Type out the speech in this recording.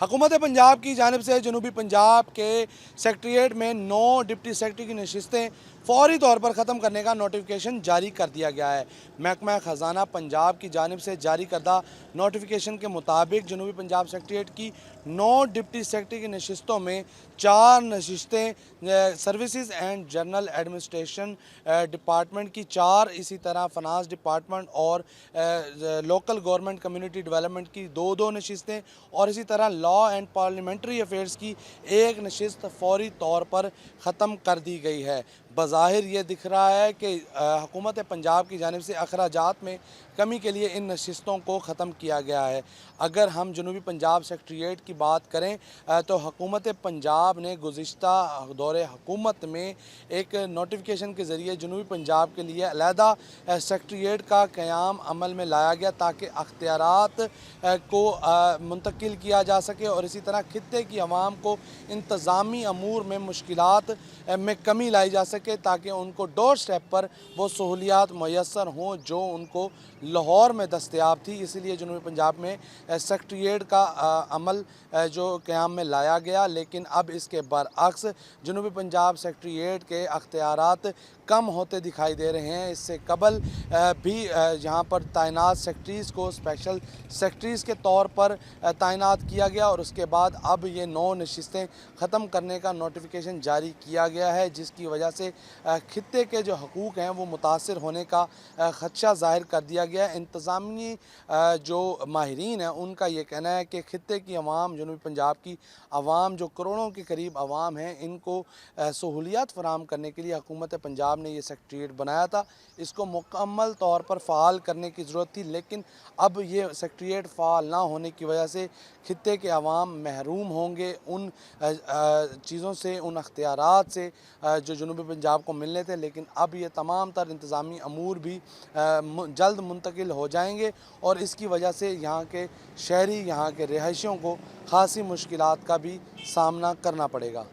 हुकूमत पंजाब की जानिब से जनूबी पंजाब के सेक्रेटेरिएट में 9 डिप्टी सेक्रेटरी की नशिस्तें फौरी तौर पर ख़त्म करने का नोटिफिकेशन जारी कर दिया गया है। महकमा ख़जाना पंजाब की जानिब से जारी करदा नोटिफिकेशन के मुताबिक जनूबी पंजाब सेक्रेटेरिएट की 9 डिप्टी सेक्रेटरी की नशिस्तों में 4 नशिस्तें services and general administration department की 4, इसी तरह फाइनेंस डिपार्टमेंट और लोकल गवर्नमेंट कम्युनिटी डेवलपमेंट की 2 नशिस्तें और इसी तरह लॉ एंड पार्लियामेंट्री अफेयर्स की 1 नशिस्त फौरी तौर पर ख़त्म कर दी गई है। बज़ाहिर ये दिख रहा है कि हुकूमत पंजाब की जानिब से अखराजात में कमी के लिए इन नशिस्तों को ख़त्म किया गया है। अगर हम जनूबी पंजाब सेक्रेटेरिएट की बात करें तो हुकूमत पंजाब ने गुज़िश्ता दौरे हुकूमत में एक नोटिफिकेशन के ज़रिए जनूबी पंजाब के लिए अलहदा सेक्रेटेरिएट का क़याम अमल में लाया गया ताकि अख्तियारात को मुंतकिल किया जा सके और इसी तरह खित्ते की अवाम को इंतज़ामी अमूर में मुश्किलात में कमी लाई जा सके ताकि उनको डोर स्टेप पर वो सहूलियात मैसर हों जो उनको लाहौर में दस्तयाब थी। इसीलिए जनूबी पंजाब में सेक्रेटेरिएट का अमल जो क़याम में लाया गया, लेकिन अब इसके बरअक्स जनूबी पंजाब सेक्रेटेरिएट के अख्तियारात कम होते दिखाई दे रहे हैं। इससे कबल भी यहाँ पर तैनात सेक्रेटरीज़ को स्पेशल सेक्रेटरीज़ के तौर पर तैनात किया गया और उसके बाद अब ये 9 नशिस्तें ख़त्म करने का नोटिफिकेशन जारी किया गया है, जिसकी वजह से खित्ते के जो हकूक़ हैं वो मुतासर होने का ख़दशा ज़ाहिर कर दिया गया है। इंतज़ामी जो माहिरीन हैं उनका ये कहना है कि खित्ते की अवाम, जनूबी पंजाब की अवाम जो करोड़ों के करीब अवाम हैं, इनको सहूलियात फ़राहम करने के लिए हुकूमत पंजाब ने ये सेक्रेटेरिएट बनाया था। इसको मुकम्मल तौर पर फ़ाल करने की ज़रूरत थी, लेकिन अब ये सेक्रेटेरिएट फ़ाल ना होने की वजह से खित्ते के अवाम महरूम होंगे उन चीज़ों से, उन अख्तियारात से जो जनूबी पंजाब को मिलने थे। लेकिन अब ये तमाम तर इंतज़ामी अमूर भी जल्द मुंतकिल हो जाएंगे और इसकी वजह से यहाँ के शहरी, यहाँ के रिहायशियों को ख़ासी मुश्किलात का भी सामना करना पड़ेगा।